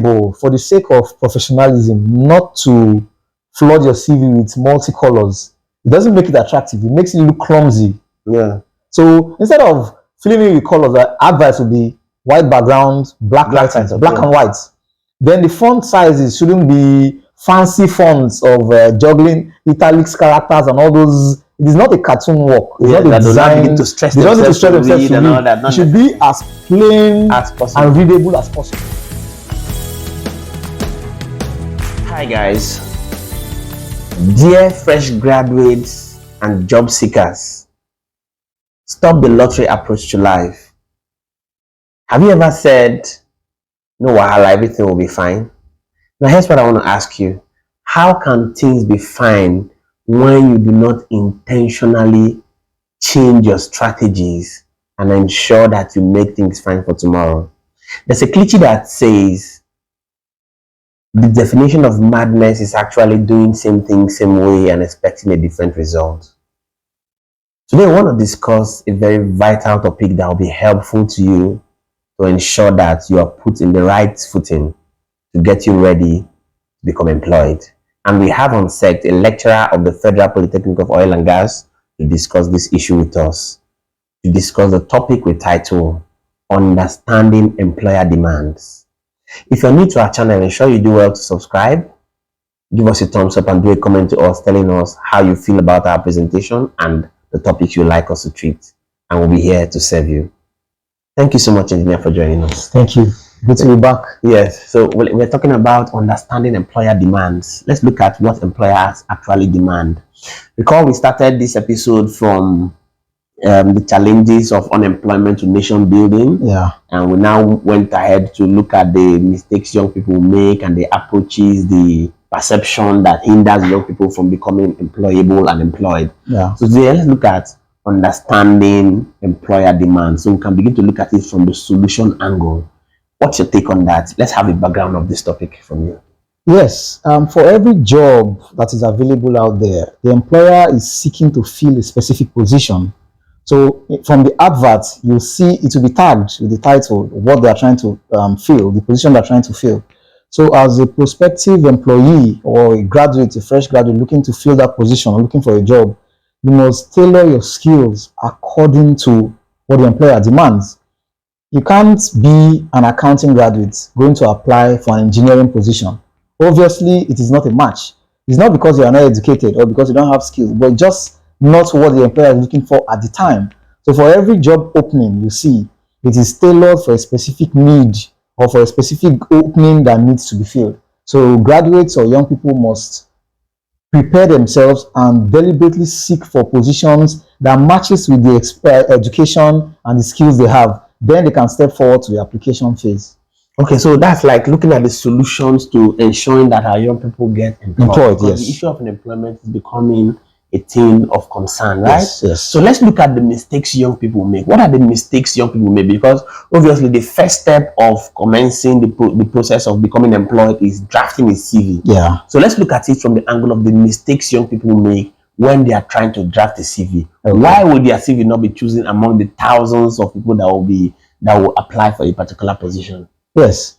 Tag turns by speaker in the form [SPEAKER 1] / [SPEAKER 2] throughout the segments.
[SPEAKER 1] But for the sake of professionalism, not to flood your CV with multicolors. It doesn't make it attractive. It makes it look clumsy.
[SPEAKER 2] Yeah.
[SPEAKER 1] So instead of filling it with colors, the advice would be white background, black writing, black and white. Then the font sizes shouldn't be fancy fonts of juggling italics characters and all those. It is not a cartoon work. It's not a design.
[SPEAKER 2] They don't need to stress themselves to read and all that.
[SPEAKER 1] It should be as plain
[SPEAKER 2] as possible
[SPEAKER 1] and readable as possible.
[SPEAKER 2] Hi guys, dear fresh graduates and job seekers, stop the lottery approach to life. Have you ever said, no wahala, everything will be fine? Now here's what I want to ask you. How can things be fine when you do not intentionally change your strategies and ensure that you make things fine for tomorrow? There's a cliche that says, the definition of madness is actually doing same thing, same way and expecting a different result. Today, I want to discuss a very vital topic that will be helpful to you to ensure that you are put in the right footing to get you ready to become employed. And we have on set a lecturer of the Federal Polytechnic of Oil and Gas to discuss this issue with us. To discuss the topic we title, Understanding Employer Demands. If you're new to our channel, ensure you do well to subscribe, give us a thumbs up and do a comment to us telling us how you feel about our presentation and the topics you like us to treat, and we'll be here to serve you. Thank you so much, Engineer, for joining us.
[SPEAKER 1] Thank you. Good to be back.
[SPEAKER 2] Yes, so we're talking about understanding employer demands. Let's look at what employers actually demand. Recall we started this episode from the challenges of unemployment to nation building.
[SPEAKER 1] Yeah.
[SPEAKER 2] And we now went ahead to look at the mistakes young people make and the approaches, the perception that hinders young people from becoming employable and employed.
[SPEAKER 1] Yeah.
[SPEAKER 2] So today, let's look at understanding employer demand. So we can begin to look at it from the solution angle. What's your take on that? Let's have a background of this topic from you.
[SPEAKER 1] Yes. For every job that is available out there, the employer is seeking to fill a specific position. So from the advert, you'll see it will be tagged with the title, what they are trying to fill, the position they're trying to fill. So as a prospective employee or a graduate, a fresh graduate looking to fill that position or looking for a job, you must tailor your skills according to what the employer demands. You can't be an accounting graduate going to apply for an engineering position. Obviously, it is not a match. It's not because you are not educated or because you don't have skills, but just not what the employer is looking for at the time. So for every job opening you see, it is tailored for a specific need or for a specific opening that needs to be filled. So graduates or young people must prepare themselves and deliberately seek for positions that matches with the education and the skills they have. Then they can step forward to the application phase.
[SPEAKER 2] Okay, so that's like looking at the solutions to ensuring that our young people get employed.
[SPEAKER 1] Yes.
[SPEAKER 2] The issue of unemployment is becoming a thing of concern, right?
[SPEAKER 1] Yes.
[SPEAKER 2] So let's look at the mistakes young people make. What are the mistakes young people make? Because obviously the first step of commencing the process of becoming employed is drafting a CV.
[SPEAKER 1] Yeah.
[SPEAKER 2] So let's look at it from the angle of the mistakes young people make when they are trying to draft a CV. Okay. Why would their CV not be chosen among the thousands of people that will apply for a particular position?
[SPEAKER 1] Yes.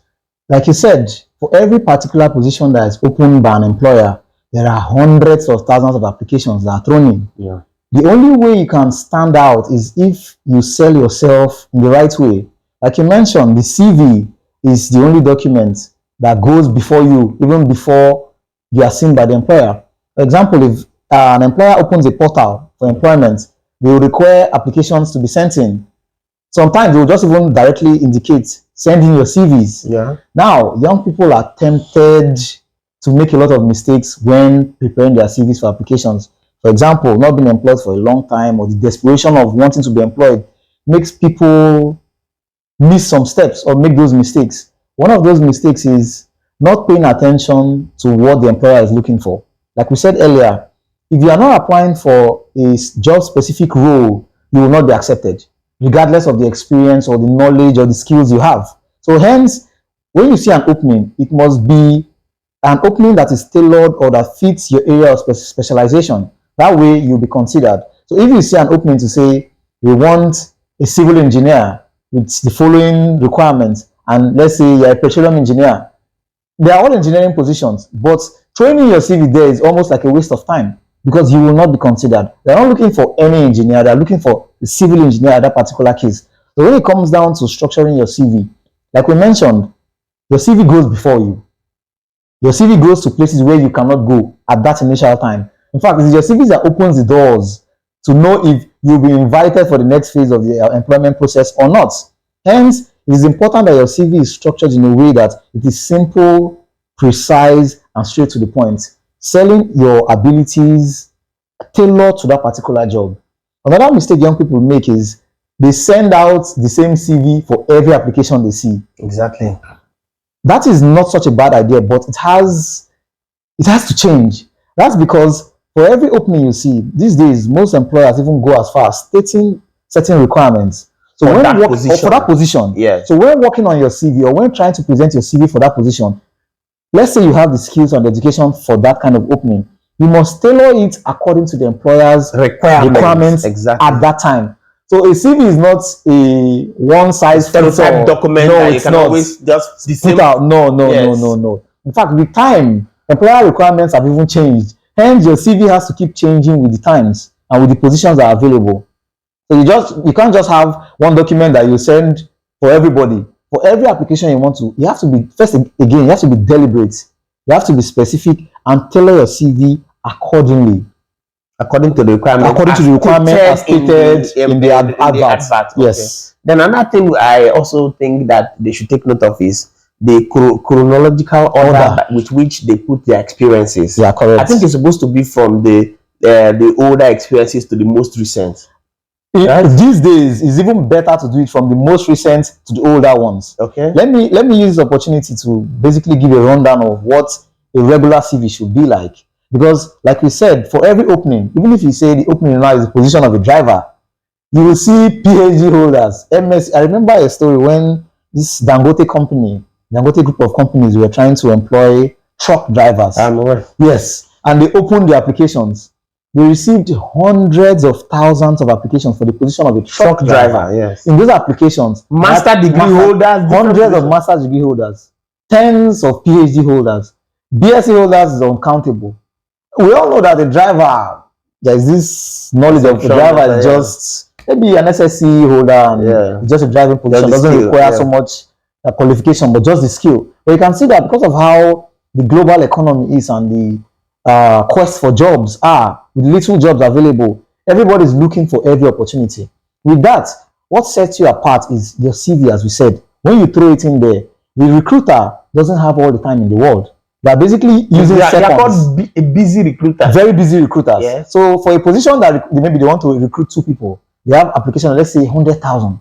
[SPEAKER 1] Like you said, for every particular position that is opened by an employer, there are hundreds of thousands of applications that are thrown in.
[SPEAKER 2] Yeah.
[SPEAKER 1] The only way you can stand out is if you sell yourself in the right way. Like you mentioned, the CV is the only document that goes before you, even before you are seen by the employer. For example, if an employer opens a portal for employment, they will require applications to be sent in. Sometimes they will just even directly indicate, send in your CVs.
[SPEAKER 2] Yeah.
[SPEAKER 1] Now, young people are tempted to make a lot of mistakes when preparing their CVs for applications. For example, not being employed for a long time or the desperation of wanting to be employed makes people miss some steps or make those mistakes. One of those mistakes is not paying attention to what the employer is looking for. Like we said earlier, if you are not applying for a job-specific role, you will not be accepted, regardless of the experience or the knowledge or the skills you have. So hence, when you see an opening, it must be an opening that is tailored or that fits your area of specialization. That way you'll be considered. So if you see an opening to say, we want a civil engineer with the following requirements, and let's say you're a petroleum engineer, they are all engineering positions, but throwing in your CV there is almost like a waste of time because you will not be considered. They're not looking for any engineer, they're looking for a civil engineer at that particular case. So when it comes down to structuring your CV, like we mentioned, your CV goes before you. Your CV goes to places where you cannot go at that initial time. In fact, it's your CV that opens the doors to know if you'll be invited for the next phase of the employment process or not. Hence, it is important that your CV is structured in a way that it is simple, precise, and straight to the point. Selling your abilities tailored to that particular job. Another mistake young people make is they send out the same CV for every application they see.
[SPEAKER 2] Exactly.
[SPEAKER 1] That is not such a bad idea, but it has to change. That's because for every opening you see, these days, most employers even go as far as stating certain requirements. So
[SPEAKER 2] for
[SPEAKER 1] when
[SPEAKER 2] that
[SPEAKER 1] for that position,
[SPEAKER 2] yeah.
[SPEAKER 1] So when working on your CV or when trying to present your CV for that position, let's say you have the skills and education for that kind of opening, you must tailor it according to the employer's requirements
[SPEAKER 2] exactly.
[SPEAKER 1] at that time. So a CV is not a one-size-fits-all
[SPEAKER 2] document
[SPEAKER 1] no,
[SPEAKER 2] that you
[SPEAKER 1] it's
[SPEAKER 2] can
[SPEAKER 1] not.
[SPEAKER 2] always just
[SPEAKER 1] put out. No.
[SPEAKER 2] Yes.
[SPEAKER 1] In fact, with time, employer requirements have even changed. Hence, your CV has to keep changing with the times and with the positions that are available. So you can't just have one document that you send for everybody. For every application you want to, you have to be you have to be deliberate. You have to be specific and tailor your CV accordingly.
[SPEAKER 2] According to the requirement.
[SPEAKER 1] According to the requirement as stated in the advert. Yes.
[SPEAKER 2] Okay. Then another thing I also think that they should take note of is the chronological order with which they put their experiences.
[SPEAKER 1] Yeah, correct.
[SPEAKER 2] I think it's supposed to be from the older experiences to the most recent.
[SPEAKER 1] These days, it's even better to do it from the most recent to the older ones.
[SPEAKER 2] Okay.
[SPEAKER 1] Let me use this opportunity to basically give a rundown of what a regular CV should be like. Because, like we said, for every opening, even if you say the opening now is the position of a driver, you will see PhD holders, MS. I remember a story when this Dangote group of companies were trying to employ truck drivers. Yes, and they opened the applications. They received hundreds of thousands of applications for the position of a truck driver.
[SPEAKER 2] Yes.
[SPEAKER 1] In those applications,
[SPEAKER 2] master degree holders,
[SPEAKER 1] hundreds of master's degree holders, tens of PhD holders, BSc holders is uncountable. We all know that the driver, there is this knowledge of the driver is just maybe an SSC holder and just a driving position, doesn't require so much qualification, but just the skill. But you can see that because of how the global economy is and the quest for jobs are, with little jobs available, everybody's looking for every opportunity. With that, what sets you apart is your CV, as we said. When you throw it in there, the recruiter doesn't have all the time in the world. They're basically using seconds. They are called
[SPEAKER 2] a busy recruiter.
[SPEAKER 1] Very busy recruiters.
[SPEAKER 2] Yeah.
[SPEAKER 1] So for a position that maybe they want to recruit 2 people, they have application, let's say 100,000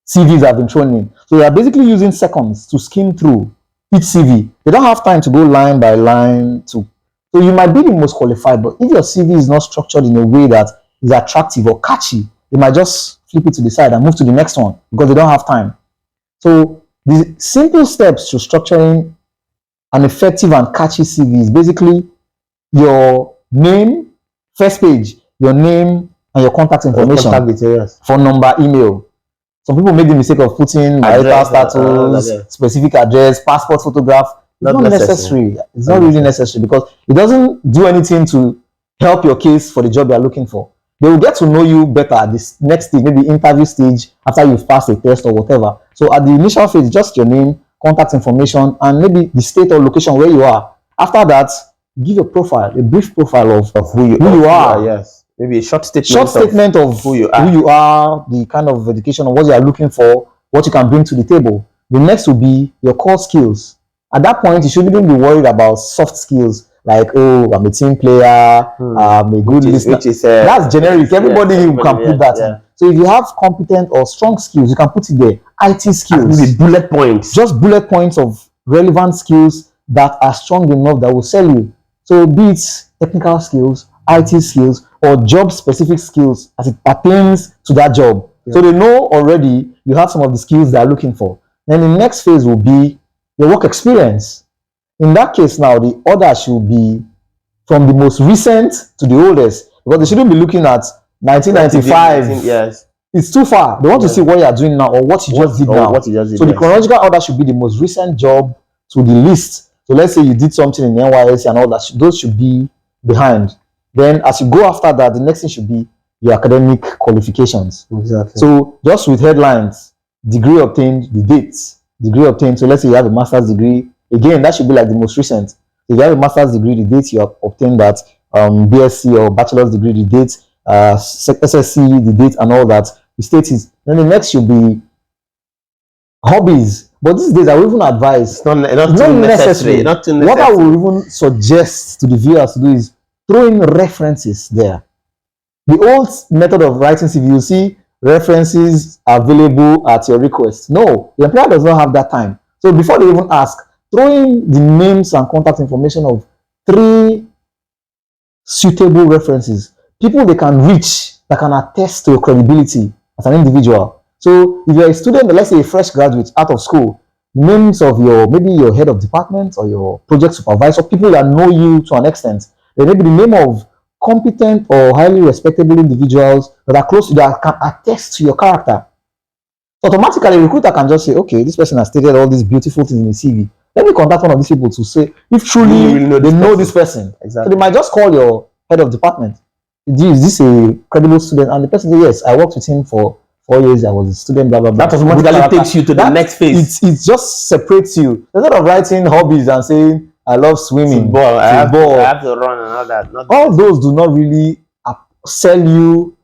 [SPEAKER 1] CVs have been thrown in. So they are basically using seconds to skim through each CV. They don't have time to go line by line so you might be the most qualified, but if your CV is not structured in a way that is attractive or catchy, they might just flip it to the side and move to the next one because they don't have time. So the simple steps to structuring an effective and catchy CV is basically your name, first page, your name and your contact information, phone number, email. Some people make the mistake of putting marital status, specific address, passport photograph. It's not necessary. It's not really necessary because it doesn't do anything to help your case for the job you're looking for. They will get to know you better at this next stage, maybe interview stage, after you've passed a test or whatever. So at the initial phase, just your name, contact information, and maybe the state or location where you are. After that, give a profile, a brief profile of who you are.
[SPEAKER 2] Yes. Maybe a short statement
[SPEAKER 1] of who you are, the kind of education, or what you are looking for, what you can bring to the table. The next will be your core skills. At that point, you shouldn't even be worried about soft skills like, oh, I'm a team player, I'm a good listener. That's generic. Everybody can put that in. So if you have competent or strong skills, you can put it there. IT skills.
[SPEAKER 2] Maybe bullet points.
[SPEAKER 1] Just bullet points of relevant skills that are strong enough that will sell you. So be it technical skills, IT skills, or job-specific skills as it pertains to that job. So they know already you have some of the skills they're looking for. Then the next phase will be your work experience. In that case now, the order should be from the most recent to the oldest, because they shouldn't be looking at 1995.
[SPEAKER 2] Yes.
[SPEAKER 1] It's too far. They want to see what you are doing now or what you just did now. So the chronological order should be the most recent job to the least. So let's say you did something in NYSC and all that, those should be behind. Then as you go after that, the next thing should be your academic qualifications.
[SPEAKER 2] Exactly.
[SPEAKER 1] So just with headlines, degree obtained, the dates, degree obtained. So let's say you have a master's degree. Again, that should be like the most recent. If you have a master's degree, the date you have obtained that, BSc or bachelor's degree, the date, SSC, the date and all that, the state is. Then the next should be hobbies. But these days I will even advise,
[SPEAKER 2] Not
[SPEAKER 1] not
[SPEAKER 2] too
[SPEAKER 1] necessary.
[SPEAKER 2] Not too
[SPEAKER 1] What I
[SPEAKER 2] necessary.
[SPEAKER 1] will even suggest to the viewers to do is throw in references there. The old method of writing CV, you see references available at your request. No, the employer does not have that time. So before they even ask, throw in the names and contact information of 3 suitable references, people they can reach that can attest to your credibility as an individual. So if you're a student, let's say a fresh graduate out of school, names of maybe your head of department or your project supervisor, people that know you to an extent, then maybe the name of competent or highly respectable individuals that are close to that can attest to your character. So automatically, a recruiter can just say, okay, this person has stated all these beautiful things in the CV. Let me contact one of these people to say if truly they know this person.
[SPEAKER 2] Exactly.
[SPEAKER 1] So they might just call your head of department. Is this a credible student? And the person says, yes, I worked with him for 4 years. I was a student, blah, blah, blah.
[SPEAKER 2] That automatically takes you to the next phase.
[SPEAKER 1] It just separates you. Instead of writing hobbies and saying, I love swimming,
[SPEAKER 2] Football, I have
[SPEAKER 1] football,
[SPEAKER 2] to run and all that.
[SPEAKER 1] all those do not really sell you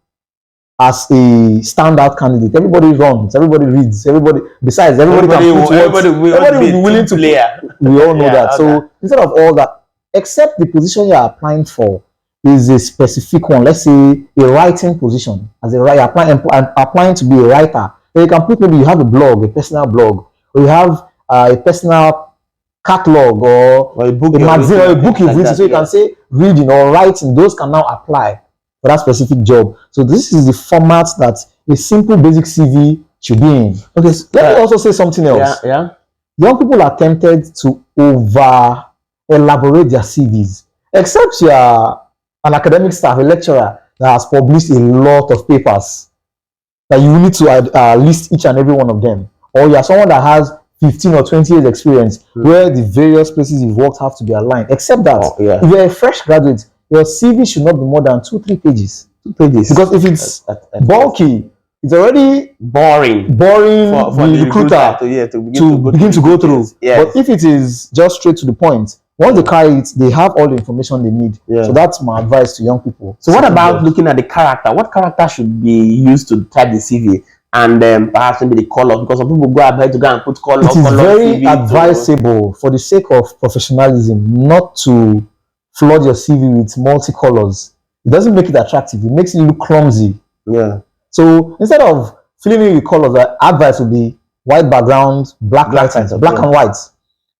[SPEAKER 1] as a standout candidate. Everybody runs, everybody reads, everybody can put
[SPEAKER 2] everybody will be willing to play.
[SPEAKER 1] We all know
[SPEAKER 2] Yeah,
[SPEAKER 1] that. So
[SPEAKER 2] that.
[SPEAKER 1] instead of all that, except the position you are applying for is a specific one, let's say a writing position, as a writer, applying to be a writer, then you can put, maybe you have a blog, a personal blog, or you have a personal catalog or
[SPEAKER 2] a book,
[SPEAKER 1] a magazine or a book you've
[SPEAKER 2] like
[SPEAKER 1] written.
[SPEAKER 2] that,
[SPEAKER 1] So you can say reading or writing, those can now apply for that specific job. So this is the format that a simple basic CV should be in. Okay, so let me also say something else.
[SPEAKER 2] Yeah.
[SPEAKER 1] Young people are tempted to over elaborate their CVs, except you are an academic staff, a lecturer that has published a lot of papers that you need to list each and every one of them, or you are someone that has 15 or 20 years experience where the various places you've worked have to be aligned. Except that if you're a fresh graduate, your CV should not be more than 2-3 pages. 2 pages. Because if it's bulky, it's already boring for the recruiter to begin to go through.
[SPEAKER 2] Yes.
[SPEAKER 1] But if it is just straight to the point, once they carry it, they have all the information they need.
[SPEAKER 2] Yeah.
[SPEAKER 1] So that's my advice to young people.
[SPEAKER 2] So what about looking at the character? What character should be used to type the CV? And perhaps maybe the color, because some people go ahead to go and put color.
[SPEAKER 1] It is very
[SPEAKER 2] CV
[SPEAKER 1] advisable for the sake of professionalism not to flood your CV with multicolors. It doesn't make it attractive. It makes it look clumsy.
[SPEAKER 2] Yeah.
[SPEAKER 1] So instead of filling it with colors, the advice would be white background, black writing, black and white.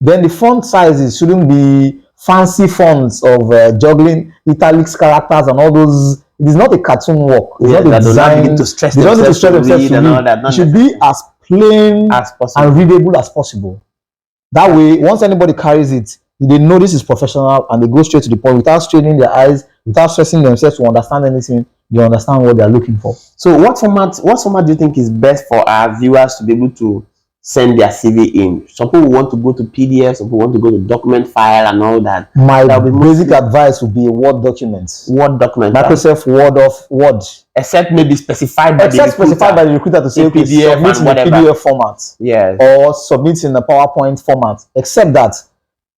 [SPEAKER 1] Then the font sizes shouldn't be fancy fonts of juggling italics characters and all those. It is not a cartoon work. It's not a design. They don't need to stress themselves to read. It should be as plain as possible and readable as possible. That way, once anybody carries it, they know this is professional and they go straight to the point without straining their eyes, without stressing themselves to understand anything. They understand what they are looking for.
[SPEAKER 2] So what format do you think is best for our viewers to be able to send their CV in? Some people want to go to PDF, some people want to go to document file and all that.
[SPEAKER 1] My basic advice would be a Word document.
[SPEAKER 2] Word document.
[SPEAKER 1] Microsoft Word.
[SPEAKER 2] Except maybe specified by
[SPEAKER 1] the recruiter to say, okay, submit in a PDF format.
[SPEAKER 2] Yes.
[SPEAKER 1] Or submit in a PowerPoint format. Except that,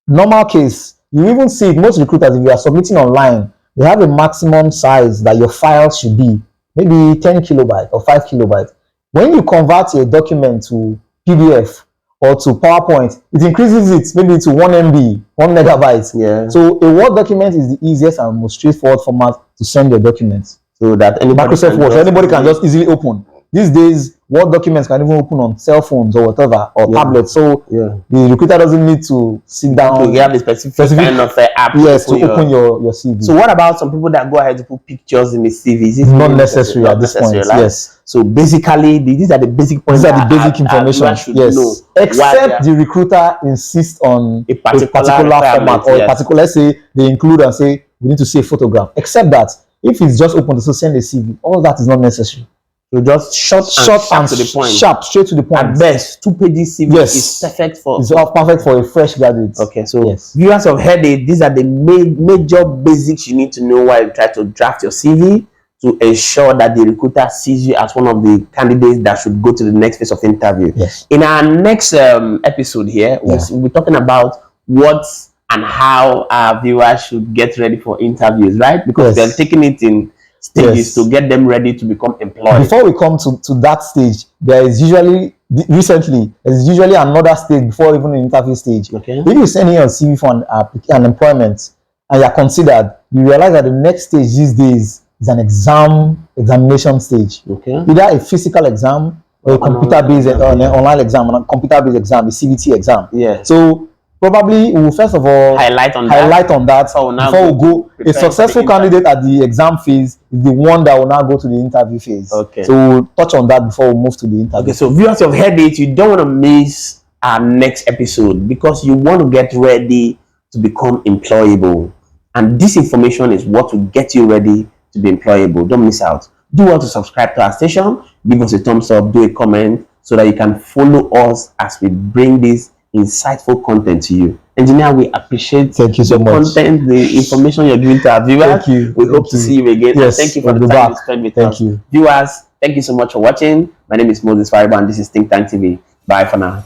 [SPEAKER 1] normal case, you even see it, most recruiters, if you are submitting online, they have a maximum size that your file should be. Maybe 10 kilobytes or 5 kilobytes. When you convert a document to PDF or to PowerPoint, it increases it maybe to 1 MB, 1 megabyte.
[SPEAKER 2] Yeah.
[SPEAKER 1] So a Word document is the easiest and most straightforward format to send your documents.
[SPEAKER 2] So that
[SPEAKER 1] Microsoft Word, anybody can just easily open. These days, Word documents can even open on cell phones or whatever, or tablets. So the recruiter doesn't need to sit down.
[SPEAKER 2] You have a specific kind of app.
[SPEAKER 1] Yes, to open your CV.
[SPEAKER 2] So what about some people that go ahead to put pictures in the CV? Is
[SPEAKER 1] not necessary at this point. Yes.
[SPEAKER 2] So basically, these are the basic points.
[SPEAKER 1] These are the basic information. Yes. Except the recruiter insists on a particular format or a particular. Let's say they include and say we need to see a photograph. Except that if it's just open to send a CV, all that is not necessary.
[SPEAKER 2] So just short and to the point.
[SPEAKER 1] Sharp, straight to the point.
[SPEAKER 2] At best, 2 pages CV
[SPEAKER 1] Yes.
[SPEAKER 2] is perfect for.
[SPEAKER 1] It's all perfect for a fresh graduate.
[SPEAKER 2] Okay, so
[SPEAKER 1] Yes.
[SPEAKER 2] viewers of Head It, these are the major basics you need to know while you try to draft your CV to ensure that the recruiter sees you as one of the candidates that should go to the next phase of interview.
[SPEAKER 1] Yes.
[SPEAKER 2] In our next episode here, we'll be talking about what and how our viewers should get ready for interviews, right? Because they're taking it in stages to get them ready to become employed.
[SPEAKER 1] Before we come to that stage, there is usually another stage before even the interview stage.
[SPEAKER 2] Okay.
[SPEAKER 1] If you send in your CV for an employment and you are considered, you realize that the next stage these days is an examination stage.
[SPEAKER 2] Okay.
[SPEAKER 1] Either a physical exam or a computer-based an online exam, a computer-based exam, a CBT exam.
[SPEAKER 2] Yeah.
[SPEAKER 1] So probably we will first of all
[SPEAKER 2] highlight on that
[SPEAKER 1] before we go. A successful candidate at the exam phase is the one that will now go to the interview phase.
[SPEAKER 2] Okay.
[SPEAKER 1] So we'll touch on that before we move to the interview.
[SPEAKER 2] Okay, so viewers of Head It, you don't want to miss our next episode because you want to get ready to become employable. And this information is what will get you ready to be employable. Don't miss out. Do want to subscribe to our station, give us a thumbs up, do a comment so that you can follow us as we bring this insightful content to you. Engineer, we appreciate
[SPEAKER 1] the
[SPEAKER 2] content, the information you're giving to our viewers.
[SPEAKER 1] Thank you.
[SPEAKER 2] We hope to see you again.
[SPEAKER 1] Yes,
[SPEAKER 2] and thank you for the time you spent with us.
[SPEAKER 1] Thank you.
[SPEAKER 2] Viewers, thank you so much for watching. My name is Moses Fariba and this is Think Tank TV. Bye for now.